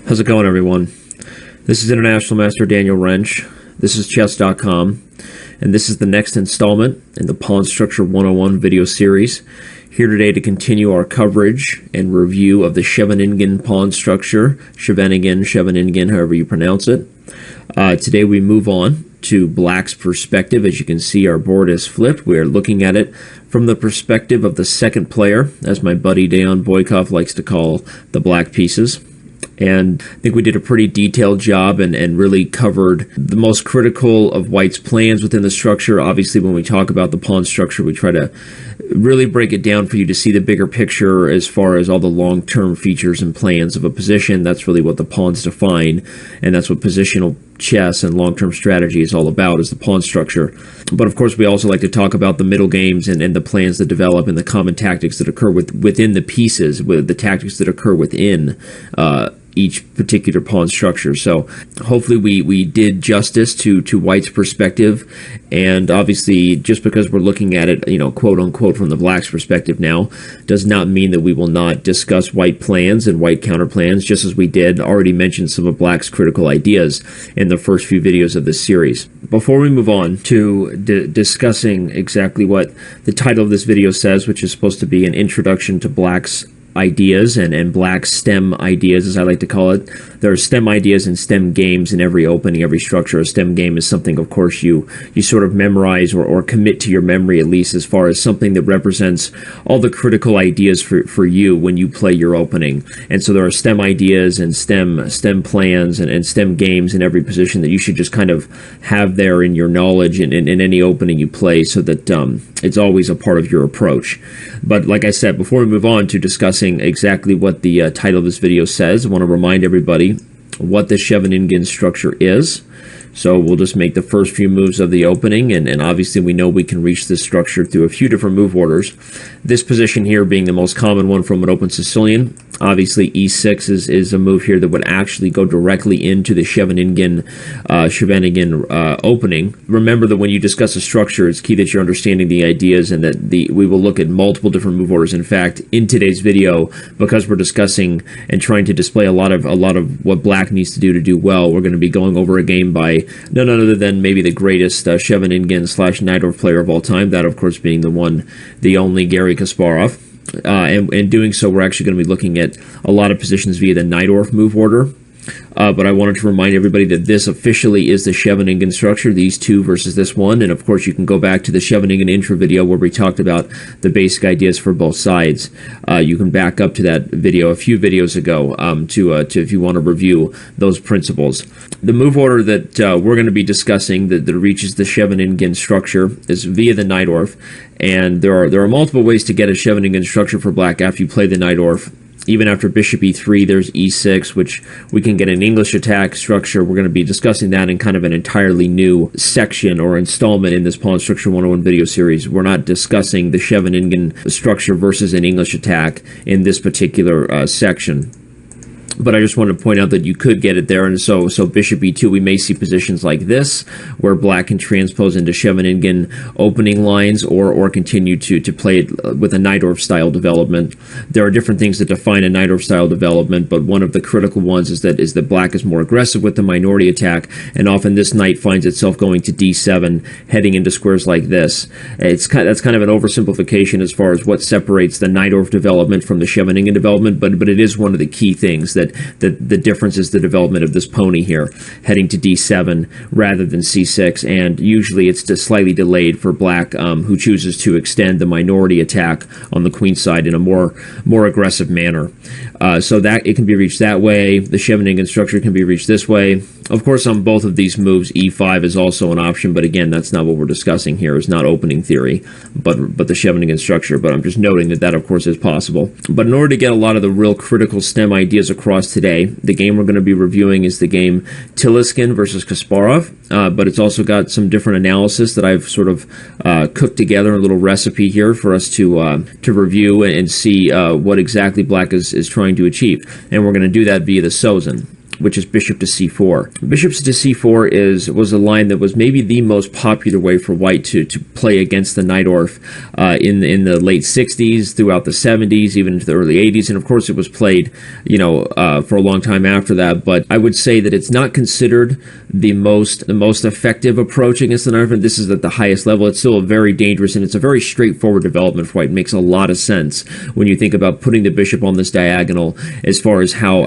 How's it going, everyone? This is International Master Daniel Rensch. This is Chess.com, and this is the next installment in the Pawn Structure 101 video series. Here today to continue our coverage and review of the Scheveningen pawn structure, Scheveningen, however you pronounce it. Today we move on to Black's perspective. As you can see, our board is flipped. We are looking at it from the perspective of the second player, as my buddy Dejan Boykov likes to call the black pieces. And I think we did a pretty detailed job and really covered the most critical of White's plans within the structure. Obviously, when we talk about the pawn structure, we try to really break it down for you to see the bigger picture as far as all the long-term features and plans of a position. That's really what the pawns define, and that's what positional chess and long-term strategy is all about, is the pawn structure. But of course, we also like to talk about the middle games and the plans that develop and the common tactics that occur within the pieces, with the tactics that occur within each particular pawn structure. So hopefully we did justice to White's perspective, and obviously just because we're looking at it, quote unquote, from the Black's perspective now, does not mean that we will not discuss White plans and White counter plans, just as we did already mention some of Black's critical ideas in the first few videos of this series. Before we move on to discussing exactly what the title of this video says, which is supposed to be an introduction to Black's ideas and Black STEM ideas, as I like to call it. There are STEM ideas and STEM games in every opening, every structure. A STEM game is something, of course, you sort of memorize or commit to your memory, at least, as far as something that represents all the critical ideas for you when you play your opening. And so there are STEM ideas and STEM plans and STEM games in every position that you should just kind of have there in your knowledge in any opening you play, so that it's always a part of your approach. But like I said, before we move on to discussing exactly what the title of this video says, I want to remind everybody what the Scheveningen structure is. So we'll just make the first few moves of the opening, and obviously we know we can reach this structure through a few different move orders. This position here being the most common one from an open Sicilian. Obviously e6 is a move here that would actually go directly into the Scheveningen opening. Remember that when you discuss a structure, it's key that you're understanding the ideas, and that we will look at multiple different move orders. In fact, in today's video, because we're discussing and trying to display a lot of what Black needs to do well, we're going to be going over a game by none other than maybe the greatest Scheveningen/Najdorf player of all time, that of course being the only Garry Kasparov. And in doing so, we're actually going to be looking at a lot of positions via the Najdorf move order. But I wanted to remind everybody that this officially is the Scheveningen structure, these two versus this one. And of course, you can go back to the Scheveningen intro video where we talked about the basic ideas for both sides. You can back up to that video a few videos ago to if you want to review those principles. The move order that we're going to be discussing that reaches the Scheveningen structure is via the Najdorf. And there are multiple ways to get a Scheveningen structure for Black after you play the Najdorf. Even after bishop e3, there's e6, which we can get an English attack structure. We're going to be discussing that in kind of an entirely new section or installment in this Pawn Structure 101 video series. We're not discussing the Scheveningen structure versus an English attack in this particular section. But I just wanted to point out that you could get it there, and so bishop e2, we may see positions like this, where Black can transpose into Scheveningen opening lines, or continue to play it with a Najdorf-style development. There are different things that define a Najdorf-style development, but one of the critical ones is that Black is more aggressive with the minority attack, and often this knight finds itself going to d7, heading into squares like this. That's kind of an oversimplification as far as what separates the Najdorf development from the Scheveningen development, but it is one of the key things that the difference is the development of this pony here, heading to d7 rather than c6, and usually it's just slightly delayed for Black, who chooses to extend the minority attack on the queen side in a more aggressive manner. So that it can be reached that way. The Scheveningen structure can be reached this way. Of course, on both of these moves, e5 is also an option, but again, that's not what we're discussing here. It's not opening theory, but the Scheveningen structure. But I'm just noting that of course is possible. But in order to get a lot of the real critical STEM ideas across today, the game we're going to be reviewing is the game Tiliskin versus Kasparov. But it's also got some different analysis that I've sort of cooked together, a little recipe here for us to review and see what exactly Black is trying to achieve. And we're going to do that via the Sozin. which is bishop to c4. Bishops to c4 was a line that was maybe the most popular way for white to play against the Najdorf in the late 60s, throughout the 70s, even into the early 80s, and of course it was played, for a long time after that. But I would say that it's not considered the most effective approach against the Najdorf. This is at the highest level. It's still a very dangerous, and it's a very straightforward development for white. It makes a lot of sense when you think about putting the bishop on this diagonal as far as how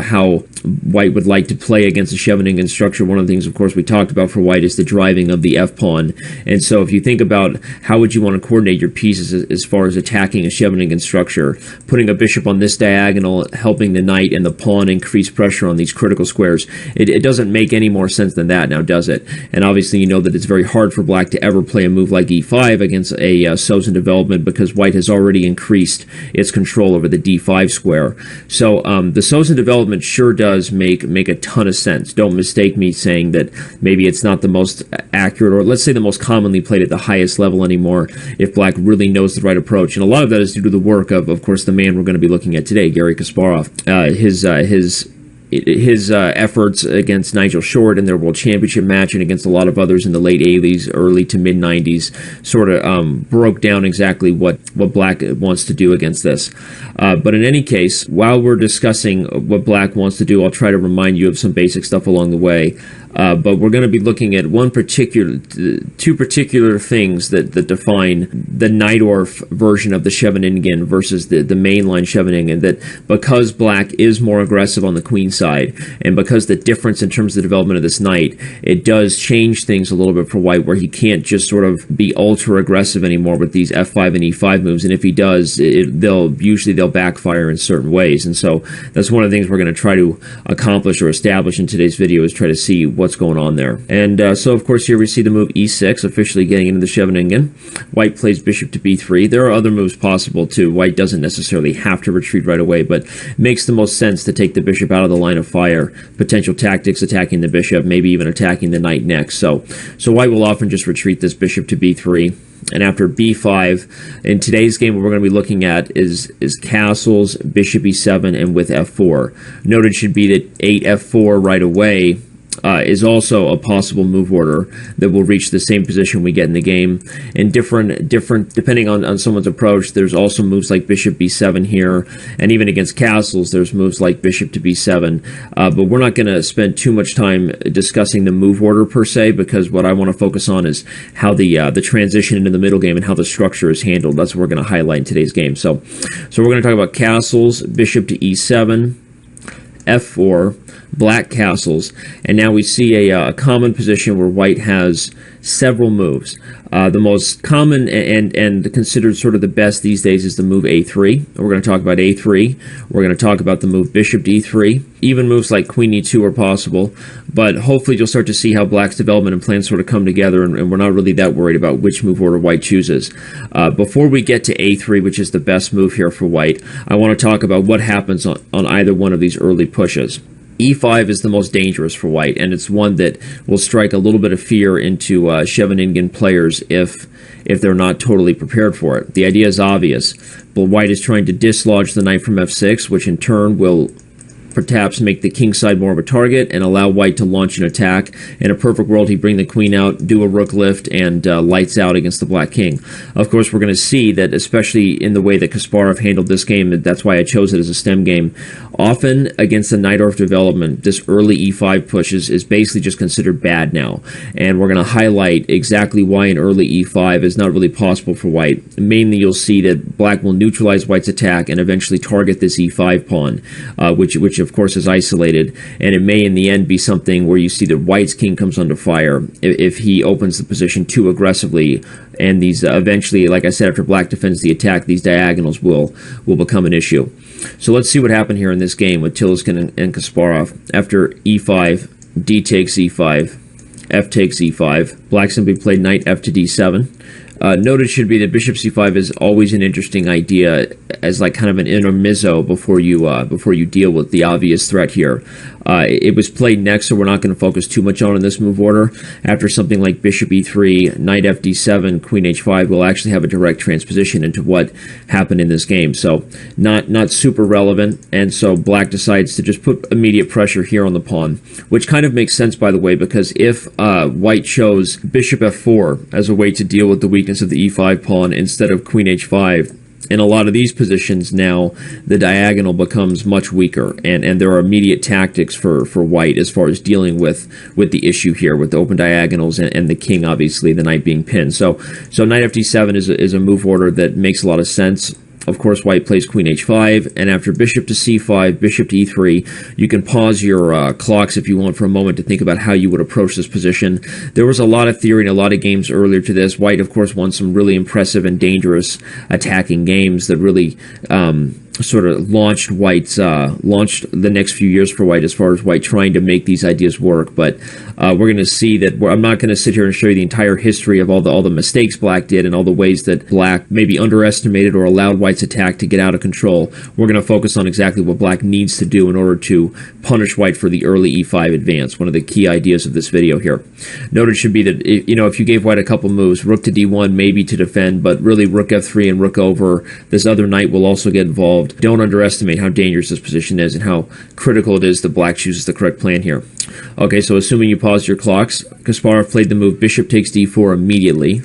white would like to play against the Scheveningen structure. One of the things, of course, we talked about for white is the driving of the f-pawn. And so if you think about how would you want to coordinate your pieces as far as attacking a Scheveningen structure, putting a bishop on this diagonal, helping the knight and the pawn increase pressure on these critical squares, it doesn't make any more sense than that now, does it? And obviously you know that it's very hard for black to ever play a move like e5 against a Sozin development, because white has already increased its control over the d5 square. So the Sozin development sure does make a ton of sense. Don't mistake me saying that maybe it's not the most accurate, or let's say the most commonly played at the highest level anymore, if black really knows the right approach. And a lot of that is due to the work of course, the man we're going to be looking at today, Garry Kasparov. His efforts against Nigel Short in their World Championship match, and against a lot of others in the late 80s, early to mid 90s, sort of broke down exactly what black wants to do against this. But in any case, while we're discussing what black wants to do, I'll try to remind you of some basic stuff along the way. But we're going to be looking at two particular things that define the Najdorf version of the Scheveningen versus the mainline Scheveningen. That because black is more aggressive on the queen side, and because the difference in terms of the development of this knight, it does change things a little bit for white, where he can't just sort of be ultra aggressive anymore with these f5 and e5 moves. And if he does, they'll backfire in certain ways. And so that's one of the things we're going to try to accomplish or establish in today's video, is try to see what's going on there. And so of course here we see the move e6 officially getting into the Scheveningen. White plays bishop to b3. There are other moves possible too. White doesn't necessarily have to retreat right away, but it makes the most sense to take the bishop out of the line of fire. Potential tactics: attacking the bishop, maybe even attacking the knight next. So white will often just retreat this bishop to b3. And after b5, in today's game, what we're going to be looking at is castles, bishop e7, and with f4. Noted should be that 8 f4 right away is also a possible move order that will reach the same position we get in the game. And different depending on someone's approach, there's also moves like bishop b7 here, and even against castles there's moves like bishop to b7. But we're not going to spend too much time discussing the move order per se, because what I want to focus on is how the transition into the middle game and how the structure is handled. That's what we're going to highlight in today's game. So we're going to talk about castles, bishop to e7, f4, black castles, and now we see a common position where white has several moves. The most common and considered sort of the best these days is the move a3. We're going to talk about a3. We're going to talk about the move bishop d3. Even moves like queen e2 are possible, but hopefully you'll start to see how black's development and plans sort of come together, and we're not really that worried about which move order white chooses. Before we get to a3, which is the best move here for white, I want to talk about what happens on either one of these early pushes. e5 is the most dangerous for white, and it's one that will strike a little bit of fear into Scheveningen players if they're not totally prepared for it. The idea is obvious, but white is trying to dislodge the knight from f6, which in turn will perhaps make the king side more of a target and allow white to launch an attack. In a perfect world, he'd bring the queen out, do a rook lift, and lights out against the black king. Of course, we're going to see that, especially in the way that Kasparov handled this game, and that's why I chose it as a stem game, often against the Najdorf development, this early e5 push is basically just considered bad now. And we're going to highlight exactly why an early e5 is not really possible for white. Mainly, you'll see that black will neutralize white's attack and eventually target this e5 pawn, which of course is isolated, and it may in the end be something where you see that white's king comes under fire if he opens the position too aggressively, and these eventually, like I said, after black defends the attack, these diagonals will become an issue. So let's see what happened here in this game with Tilliskin and Kasparov. After e5, d takes e5, f takes e5, black simply played knight f to d7. Noted should be that bishop c5 is always an interesting idea as like kind of an intermezzo before you deal with the obvious threat here. It was played next, so we're not going to focus too much on in this move order. After something like bishop e3, knight fd7, queen h5, we'll actually have a direct transposition into what happened in this game. So not super relevant, and so black decides to just put immediate pressure here on the pawn, which kind of makes sense, by the way, because if white chose bishop f4 as a way to deal with the weakness of the e5 pawn instead of queen h5, in a lot of these positions now, the diagonal becomes much weaker, and there are immediate tactics for white as far as dealing with the issue here, with the open diagonals and the king, obviously, the knight being pinned. So knight fd7 is a move order that makes a lot of sense. Of course, white plays queen h5, and after bishop to c5, bishop to e3, you can pause your clocks if you want for a moment to think about how you would approach this position. There was a lot of theory in a lot of games earlier to this. White, of course, won some really impressive and dangerous attacking games that really sort of launched the next few years for white as far as white trying to make these ideas work. But we're going to see that I'm not going to sit here and show you the entire history of all the mistakes black did and all the ways that black maybe underestimated or allowed white's attack to get out of control. We're going to focus on exactly what black needs to do in order to punish white for the early e5 advance, one of the key ideas of this video here. Noted should be that if you gave white a couple moves, rook to d1 maybe to defend, but really rook f3 and rook over, this other knight will also get involved. Don't underestimate how dangerous this position is and how critical it is that black chooses the correct plan here. Okay, so assuming you pause your clocks, Kasparov played the move bishop takes d4 immediately.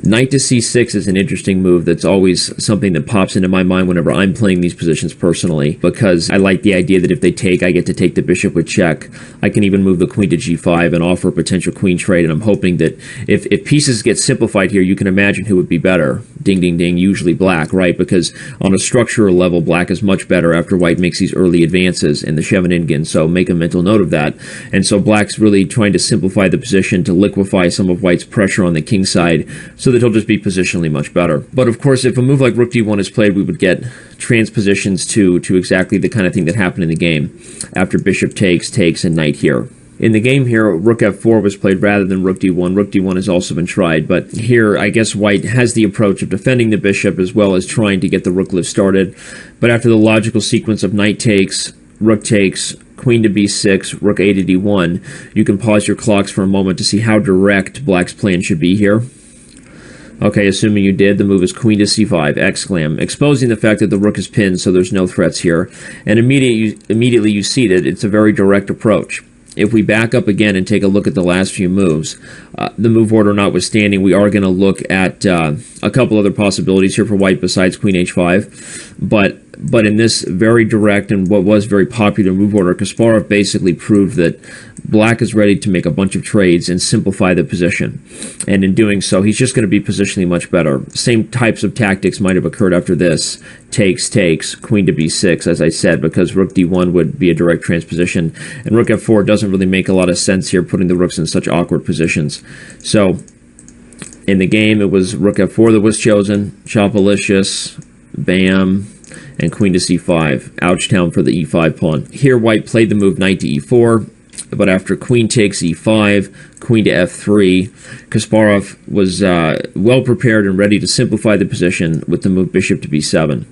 Knight to c6 is an interesting move that's always something that pops into my mind whenever I'm playing these positions personally, because I like the idea that if they take, I get to take the bishop with check. I can even move the queen to g5 and offer a potential queen trade, and I'm hoping that if pieces get simplified here, you can imagine who would be better. Ding, ding, ding, usually black, right? Because on a structural level, black is much better after white makes these early advances in the Scheveningen, so make a mental note of that. And so black's really trying to simplify the position to liquefy some of white's pressure on the king side, so that he'll just be positionally much better. But of course, if a move like rook d1 is played, we would get transpositions to exactly the kind of thing that happened in the game after bishop takes, and knight here. In the game here, rook f4 was played rather than rook d1. Rook d1 has also been tried, but here I guess white has the approach of defending the bishop as well as trying to get the rook lift started. But after the logical sequence of knight takes, rook takes, queen to b6, rook a to d1, you can pause your clocks for a moment to see how direct black's plan should be here. Okay, assuming you did, the move is queen to c5, exclam, exposing the fact that the rook is pinned, so there's no threats here. And immediately you see that it's a very direct approach. If we back up again and take a look at the last few moves, the move order notwithstanding, we are going to look at a couple other possibilities here for white besides queen h5. But in this very direct and what was very popular move order, Kasparov basically proved that black is ready to make a bunch of trades and simplify the position. And in doing so, he's just going to be positionally much better. Same types of tactics might have occurred after this. Takes, queen to b6, as I said, because rook d1 would be a direct transposition. And rook f4 doesn't really make a lot of sense here, putting the rooks in such awkward positions. So, in the game, it was rook f4 that was chosen. Chopalicious, bam, and queen to c5. Ouchtown for the e5 pawn. Here, white played the move knight to e4, but after queen takes e5, queen to f3, Kasparov was well prepared and ready to simplify the position with the move bishop to b7.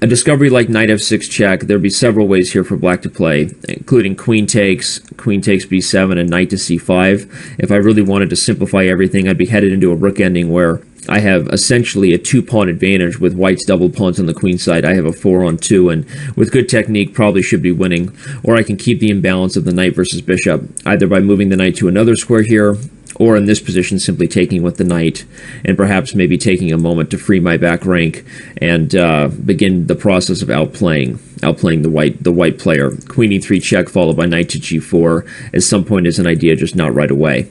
A discovery like knight f6 check, there'd be several ways here for black to play, including queen takes b7, and knight to c5. If I really wanted to simplify everything, I'd be headed into a rook ending where I have essentially a two-pawn advantage with white's double pawns on the queen side. I have a 4-on-2, and with good technique, probably should be winning. Or I can keep the imbalance of the knight versus bishop, either by moving the knight to another square here, or in this position simply taking with the knight, and perhaps maybe taking a moment to free my back rank and begin the process of outplaying the white player. Queen e3 check followed by knight to g4 at some point is an idea, just not right away.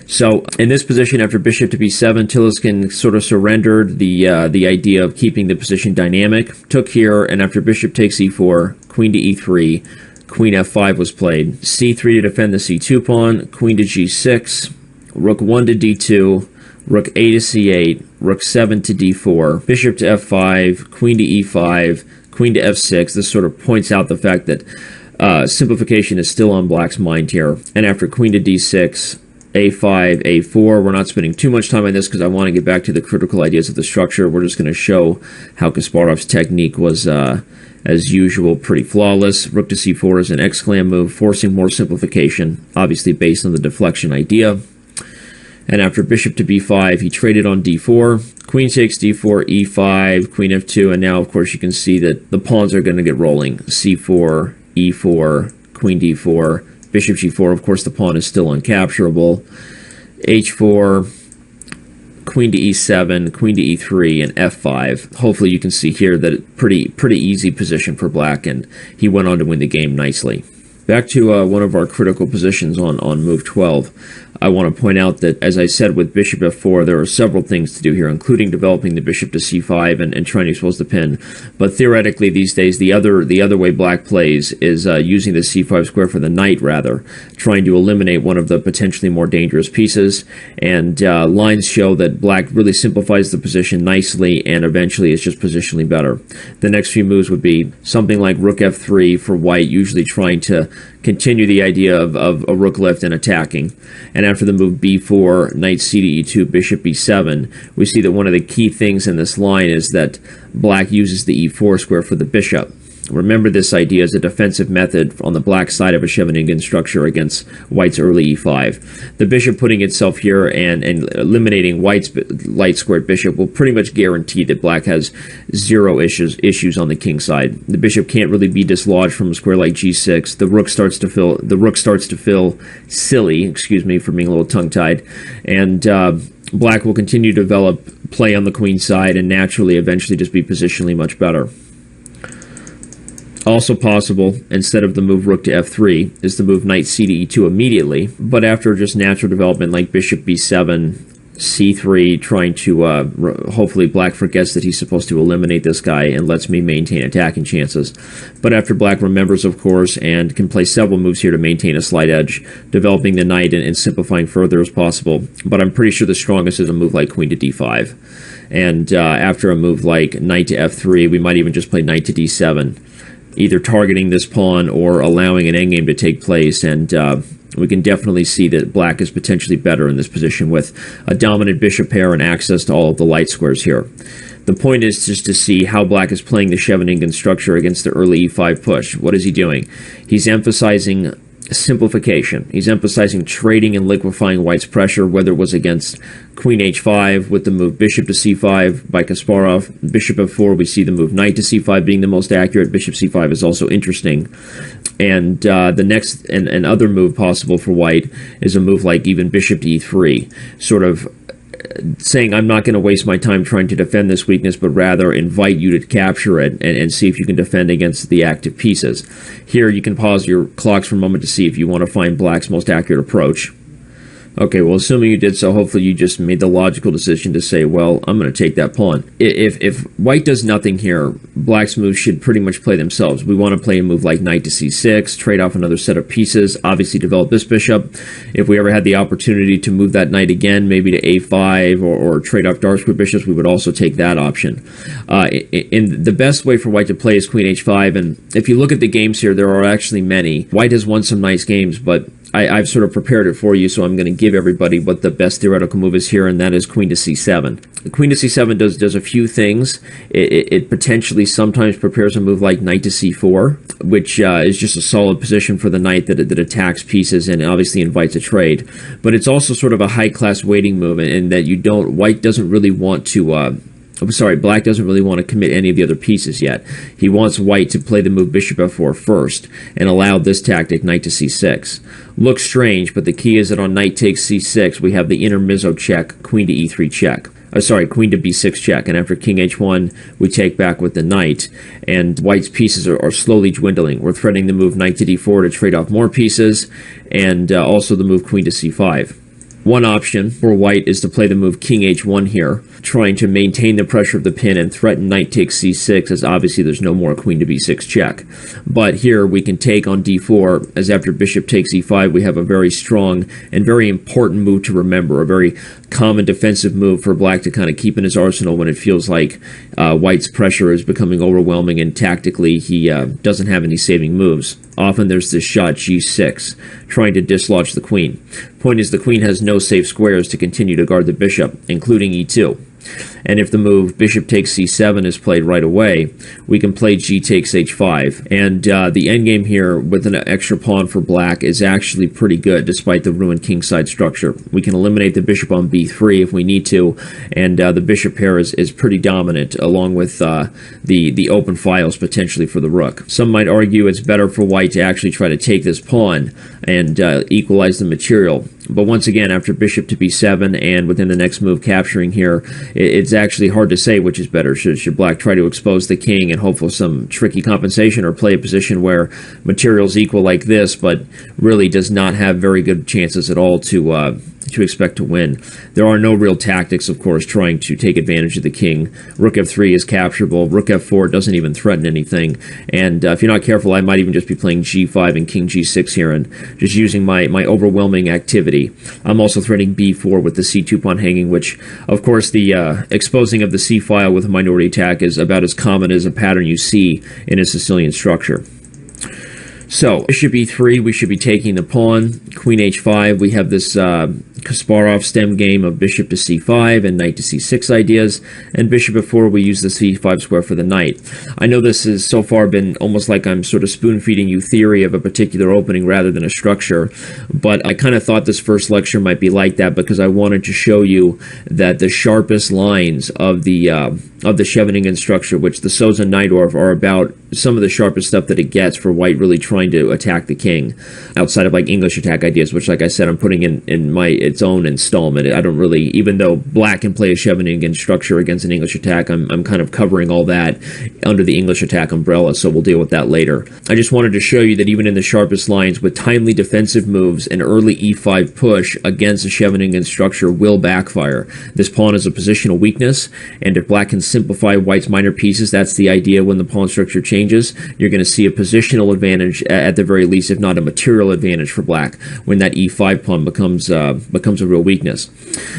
So in this position, after bishop to b7, Tillerson sort of surrendered the idea of keeping the position dynamic, took here, and after bishop takes e4, queen to e3, queen f5 was played. c3 to defend the c2 pawn, queen to g6, rook 1 to d2, rook a to c8, rook 7 to d4, bishop to f5, queen to e5, queen to f6. This sort of points out the fact that simplification is still on black's mind here. And after queen to d6 a5, a4. We're not spending too much time on this because I want to get back to the critical ideas of the structure. We're just going to show how Kasparov's technique was, as usual, pretty flawless. Rook to c4 is an exclam move, forcing more simplification, obviously based on the deflection idea. And after bishop to b5, he traded on d4. Queen takes d4, e5, queen f2, and now, of course, you can see that the pawns are going to get rolling. c4, e4, queen d4, bishop g4. Of course, the pawn is still uncapturable. h4, queen to e7, queen to e3, and f5. Hopefully, you can see here that it's pretty easy position for black, and he went on to win the game nicely. Back to one of our critical positions on move 12. I want to point out that, as I said, with bishop f4, there are several things to do here, including developing the bishop to c5 and trying to expose the pin. But theoretically, these days, the other way black plays is using the c5 square for the knight, rather, trying to eliminate one of the potentially more dangerous pieces. And lines show that black really simplifies the position nicely, and eventually it's just positionally better. The next few moves would be something like rook f3 for white, usually trying to continue the idea of a rook lift and attacking. And after the move b4, knight c to e2, bishop b7, we see that one of the key things in this line is that black uses the e4 square for the bishop. Remember, this idea is a defensive method on the black side of a Scheveningen structure against white's early e5. The bishop putting itself here and eliminating white's light squared bishop will pretty much guarantee that black has zero issues on the king side. The bishop can't really be dislodged from a square like g6. The rook starts to feel silly, excuse me for being a little tongue-tied, and black will continue to develop play on the queen side and naturally eventually just be positionally much better. Also possible, instead of the move rook to f3, is the move knight c to e2 immediately, but after just natural development like bishop b7, c3, trying to, hopefully black forgets that he's supposed to eliminate this guy and lets me maintain attacking chances. But after black remembers, of course, and can play several moves here to maintain a slight edge, developing the knight and simplifying further as possible. But I'm pretty sure the strongest is a move like queen to d5. And after a move like knight to f3, we might even just play knight to d7. Either targeting this pawn or allowing an endgame to take place, and we can definitely see that black is potentially better in this position with a dominant bishop pair and access to all of the light squares here. The point is just to see how black is playing the Scheveningen structure against the early e5 push. What is he doing? He's emphasizing simplification. He's emphasizing trading and liquefying white's pressure, whether it was against queen h5 with the move bishop to c5 by Kasparov, bishop f4, we see the move knight to c5 being the most accurate. Bishop c5 is also interesting. And the next and other move possible for white is a move like even bishop to e3, sort of saying, I'm not going to waste my time trying to defend this weakness, but rather invite you to capture it and see if you can defend against the active pieces. Here, you can pause your clocks for a moment to see if you want to find black's most accurate approach. Okay, well, assuming you did so, hopefully you just made the logical decision to say, well, I'm going to take that pawn. If white does nothing here, black's moves should pretty much play themselves. We want to play a move like knight to c6, trade off another set of pieces, obviously develop this bishop. If we ever had the opportunity to move that knight again, maybe to a5 or trade off dark square bishops, we would also take that option. In the best way for white to play is queen h5, and if you look at the games here, there are actually many. White has won some nice games, but I've sort of prepared it for you, so I'm going to give everybody what the best theoretical move is here, and that is queen to c7. Queen to c7 does a few things. It potentially sometimes prepares a move like knight to c4, which is just a solid position for the knight that attacks pieces and obviously invites a trade. But it's also sort of a high-class waiting move in that white doesn't really want to... black doesn't really want to commit any of the other pieces yet. He wants white to play the move bishop f4 first and allow this tactic, knight to c6. Looks strange, but the key is that on knight takes c6, we have the intermezzo check, queen to e3 check. Queen to b6 check, and after king h1, we take back with the knight, and white's pieces are slowly dwindling. We're threatening the move knight to d4 to trade off more pieces, and also the move queen to c5. One option for white is to play the move king h1 here, trying to maintain the pressure of the pin and threaten knight takes c6, as obviously there's no more queen to b6 check. But here we can take on d4, as after bishop takes e5, we have a very strong and very important move to remember, a very common defensive move for black to kind of keep in his arsenal when it feels like white's pressure is becoming overwhelming and tactically he doesn't have any saving moves. Often there's this shot g6, trying to dislodge the queen. Point is, the queen has no safe squares to continue to guard the bishop, including e2. And if the move bishop takes c7 is played right away, we can play g takes h5. And the endgame here with an extra pawn for black is actually pretty good, despite the ruined kingside structure. We can eliminate the bishop on b3 if we need to, and the bishop pair is pretty dominant, along with the open files potentially for the rook. Some might argue it's better for white to actually try to take this pawn and equalize the material. But once again, after bishop to b7 and within the next move capturing here, it's actually hard to say which is better. Should black try to expose the king and hope for some tricky compensation, or play a position where material's equal like this, but really does not have very good chances at all to expect to win? There are no real tactics, of course, trying to take advantage of the king. Rook f3 is capturable. Rook f4 doesn't even threaten anything. And if you're not careful, I might even just be playing g5 and king g6 here and just using my overwhelming activity. I'm also threatening b4 with the c2 pawn hanging, which, of course, the exposing of the c file with a minority attack is about as common as a pattern you see in a Sicilian structure. So, bishop e3, we should be taking the pawn. Queen h5, we have this Kasparov stem game of bishop to c5 and knight to c6 ideas. And bishop f4, we use the c5 square for the knight. I know this has so far been almost like I'm sort of spoon-feeding you theory of a particular opening rather than a structure. But I kind of thought this first lecture might be like that because I wanted to show you that the sharpest lines of the Scheveningen structure, which the Sousa Najdorf, are about some of the sharpest stuff that it gets for white really trying to attack the king, outside of like English attack ideas, which, like I said, I'm putting in its own installment. I don't really, even though black can play a Scheveningen structure against an English attack, I'm kind of covering all that under the English attack umbrella, so we'll deal with that later. I just wanted to show you that even in the sharpest lines, with timely defensive moves, an early e5 push against a Scheveningen structure will backfire. This pawn is a positional weakness, and if black can simplify white's minor pieces, that's the idea when the pawn structure changes, you're going to see a positional advantage at the very least, if not a material advantage for black, when that e5 pawn becomes a real weakness.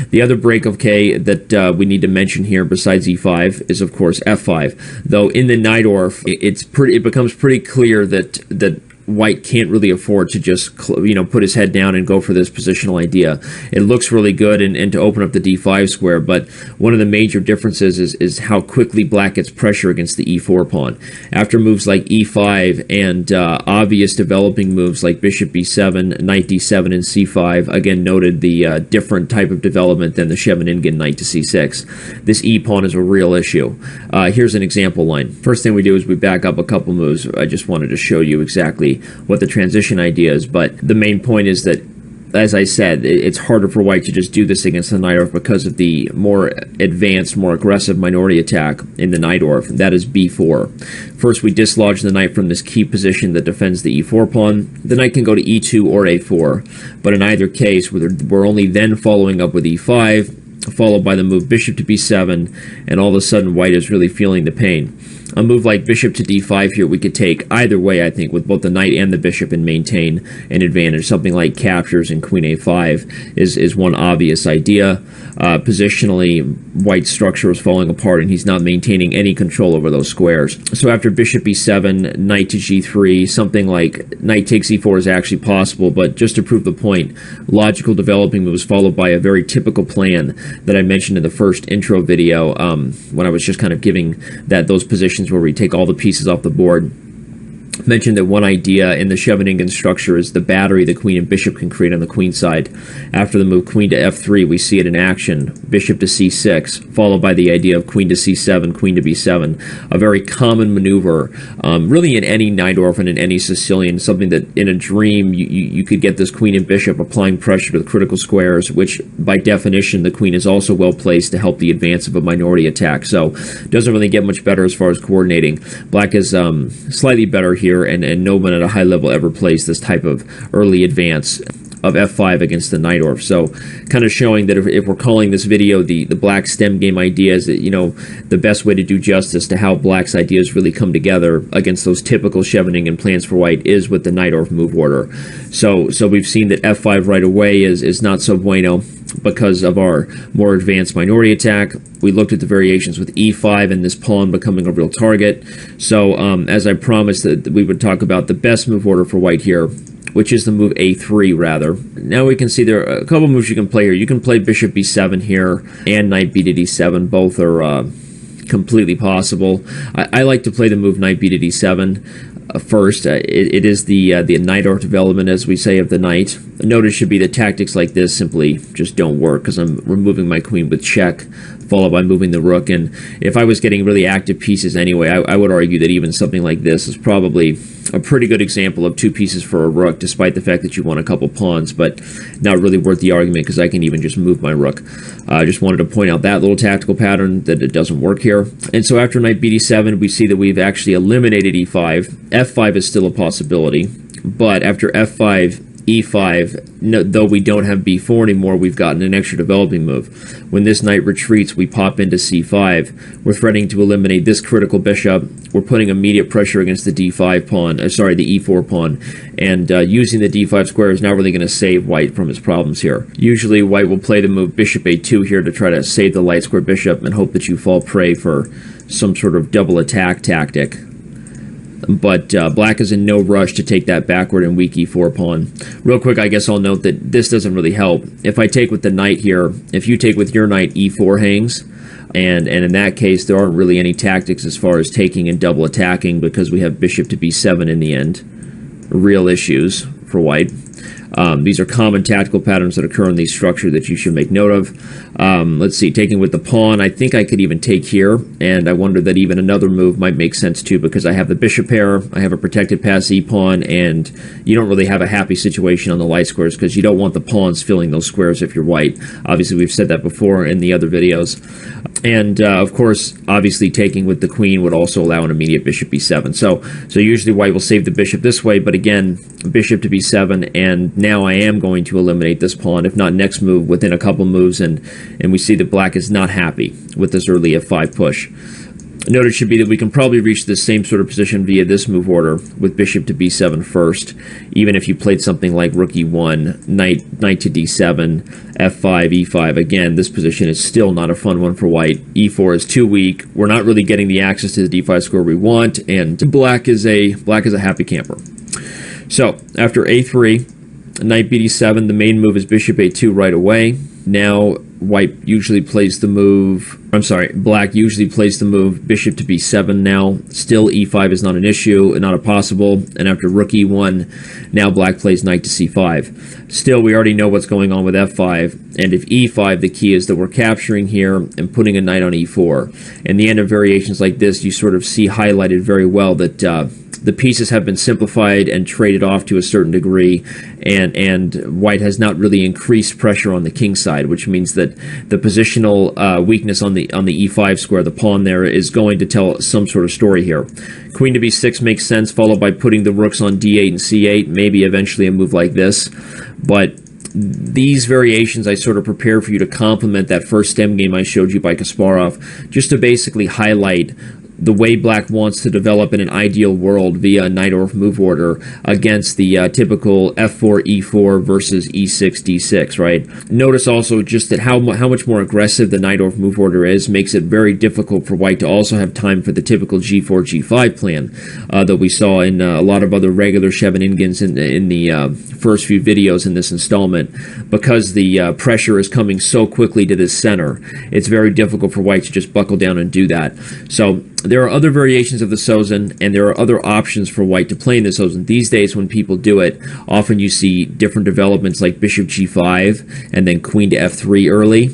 The other break of K that we need to mention here besides e5 is, of course, f5. Though in the Najdorf, it becomes pretty clear that white can't really afford to just, put his head down and go for this positional idea. It looks really good and to open up the d5 square, but one of the major differences is how quickly black gets pressure against the e4 pawn. After moves like e5 and obvious developing moves like bishop b7, knight d7, and c5, again noted the different type of development than the Scheveningen knight to c6. This e pawn is a real issue. Here's an example line. First thing we do is we back up a couple moves. I just wanted to show you exactly what the transition idea is, but the main point is that, as I said, it's harder for white to just do this against the Najdorf because of the more advanced, more aggressive minority attack in the Najdorf. That is b4. First, we dislodge the knight from this key position that defends the e4 pawn. The knight can go to e2 or a4, but in either case, we're only then following up with e5, followed by the move bishop to b7, and all of a sudden white is really feeling the pain. A move like bishop to d5 here we could take either way, I think, with both the knight and the bishop, and maintain an advantage. Something like captures and queen a5 is one obvious idea. Positionally, white's structure is falling apart, and he's not maintaining any control over those squares. So after bishop e7, knight to g3, something like knight takes e4 is actually possible, but just to prove the point, logical developing moves followed by a very typical plan that I mentioned in the first intro video when I was just kind of giving those positions where we take all the pieces off the board. Mentioned that one idea in the Scheveningen structure is the battery the queen and bishop can create on the queen side. After the move queen to f3, we see it in action. Bishop to c6, followed by the idea of queen to c7, queen to b7. A very common maneuver, really in any Najdorf and in any Sicilian, something that in a dream you could get this queen and bishop applying pressure to the critical squares, which by definition the queen is also well placed to help the advance of a minority attack. So it doesn't really get much better as far as coordinating. Black is slightly better here, and no one at a high level ever plays this type of early advance of f5 against the Najdorf. So kind of showing that if we're calling this video the black stem game ideas, that the best way to do justice to how black's ideas really come together against those typical Scheveningen plans for white is with the Najdorf move order. So we've seen that f5 right away is not so bueno because of our more advanced minority attack. We looked at the variations with e5 and this pawn becoming a real target. So as I promised that we would talk about the best move order for white here, which is the move a3 rather. Now we can see there are a couple moves you can play here. You can play bishop b7 here and knight b to d7. Both are completely possible. I like to play the move knight b to d7 first. It is the knight art development, as we say, of the knight. Notice should be that tactics like this simply just don't work because I'm removing my queen with check, followed by moving the rook. And if I was getting really active pieces anyway, I would argue that even something like this is probably a pretty good example of 2 pieces for a rook, despite the fact that you want a couple pawns, but not really worth the argument because I can even just move my rook. I just wanted to point out that little tactical pattern, that it doesn't work here. And so after knight bd7, we see that we've actually eliminated e5. f5 is still a possibility, but after f5, e5, no, though we don't have b4 anymore, we've gotten an extra developing move. When this knight retreats, we pop into c5. We're threatening to eliminate this critical bishop. We're putting immediate pressure against the d5 pawn, the e4 pawn, and using the d5 square is not really going to save white from his problems here. Usually white will play the move bishop a2 here to try to save the light square bishop and hope that you fall prey for some sort of double attack tactic. But black is in no rush to take that backward and weak e4 pawn. Real quick, I guess I'll note that this doesn't really help. If I take with the knight here, if you take with your knight, e4 hangs, and in that case, there aren't really any tactics as far as taking and double attacking because we have bishop to b7 in the end. Real issues for white. These are common tactical patterns that occur in these structures that you should make note of. Let's see, taking with the pawn, I think I could even take here, and I wonder that even another move might make sense too, because I have the bishop pair, I have a protected pass e-pawn, and you don't really have a happy situation on the light squares because you don't want the pawns filling those squares if you're white. Obviously, we've said that before in the other videos. And, of course, obviously taking with the queen would also allow an immediate bishop b7. So usually white will save the bishop this way, but again, bishop to b7, and now I am going to eliminate this pawn, if not next move, within a couple moves, and we see that black is not happy with this early f5 push. Note it should be that we can probably reach this same sort of position via this move order with bishop to b7 first, even if you played something like rook e1, knight to d7, f5, e5. Again, this position is still not a fun one for white. e4 is too weak. We're not really getting the access to the d5 square we want, and black is a happy camper. So after a3, knight bd7, the main move is bishop a2 right away. Now white usually plays the move, black usually plays the move bishop to b7 now. Still e5 is not an issue, not a possible, and after rook e1, now black plays knight to c5. Still, we already know what's going on with f5, and if e5, the key is that we're capturing here and putting a knight on e4. In the end of variations like this, you sort of see highlighted very well that the pieces have been simplified and traded off to a certain degree, and white has not really increased pressure on the king side, which means that the positional weakness on the e5 square, the pawn there, is going to tell some sort of story here. Queen to b6 makes sense, followed by putting the rooks on d8 and c8, maybe eventually a move like this, but these variations I sort of prepare for you to complement that first stem game I showed you by Kasparov, just to basically highlight the way black wants to develop in an ideal world via a knight-orf move order against the typical f4, e4 versus e6, d6, right? Notice also just that how much more aggressive the knight-orf move order is makes it very difficult for white to also have time for the typical g4, g5 plan that we saw in a lot of other regular Scheveningans in the first few videos in this installment. Because the pressure is coming so quickly to this center, it's very difficult for white to just buckle down and do that. So there are other variations of the Sozin, and there are other options for white to play in the Sozin. These days, when people do it, often you see different developments like bishop g5 and then queen to f3 early.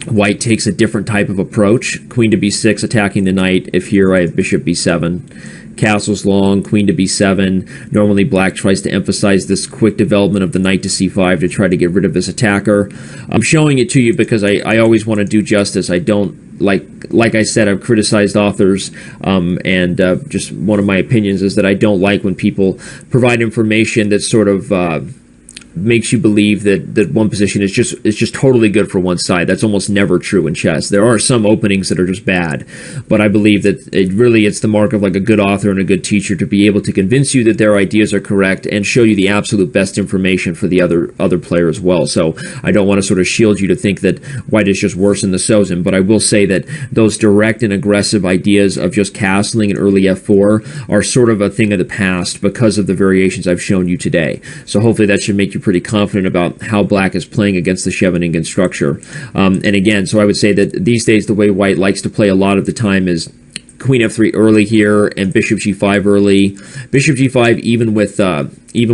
White takes a different type of approach. Queen to b6, attacking the knight. If here I have bishop b7. Castle's long, queen to b7. Normally black tries to emphasize this quick development of the knight to c5 to try to get rid of this attacker. I'm showing it to you because I always want to do justice. I don't, like I said, I've criticized authors, and just one of my opinions is that I don't like when people provide information that's sort of makes you believe that one position is just totally good for one side. That's almost never true in chess. There are some openings that are just bad, but I believe that it's the mark of like a good author and a good teacher to be able to convince you that their ideas are correct and show you the absolute best information for the other player as well. So I don't want to sort of shield you to think that white is just worse than the Sozin, but I will say that those direct and aggressive ideas of just castling and early f4 are sort of a thing of the past because of the variations I've shown you today. So hopefully that should make you pretty confident about how black is playing against the Scheveningen structure. And again, so I would say that these days the way white likes to play a lot of the time is queen f3 early here and bishop g5 early. Bishop g5 even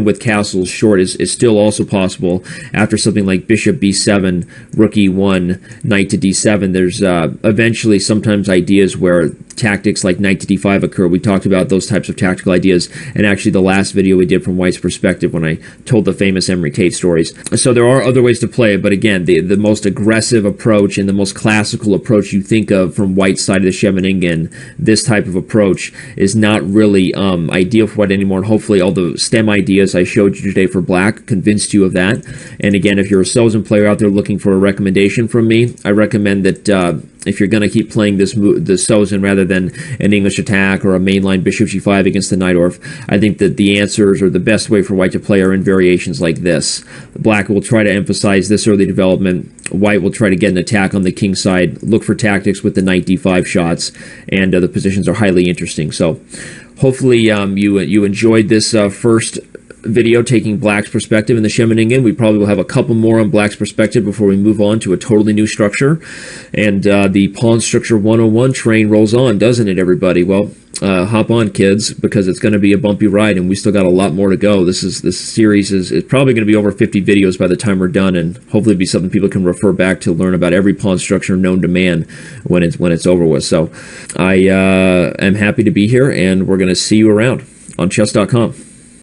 with castles short is still also possible after something like bishop b7, rook e1, knight to d7. There's eventually sometimes ideas where tactics like knight to d5 occur. We talked about those types of tactical ideas, and actually the last video we did from white's perspective when I told the famous Emery Tate stories. So there are other ways to play it, but again, the most aggressive approach and the most classical approach you think of from white's side of the Scheveningen, this type of approach is not really ideal for white anymore, and hopefully all the stem ideas I showed you today for black convinced you of that. And again, if you're a Sozin player out there looking for a recommendation from me, I recommend that if you're going to keep playing the Sozin rather than an English attack or a mainline bishop g5 against the Najdorf, I think that the answers or the best way for white to play are in variations like this. Black will try to emphasize this early development. White will try to get an attack on the king side, look for tactics with the knight d5 shots, and the positions are highly interesting. So hopefully you enjoyed this first video taking black's perspective in the Scheveningen. We probably will have a couple more on black's perspective before we move on to a totally new structure. And the Pawn Structure 101 train rolls on, doesn't it, everybody? Well, hop on, kids, because it's going to be a bumpy ride, and we still got a lot more to go. This series is probably going to be over 50 videos by the time we're done, and hopefully be something people can refer back to learn about every pawn structure known to man when it's over with. So I am happy to be here, and we're going to see you around on chess.com.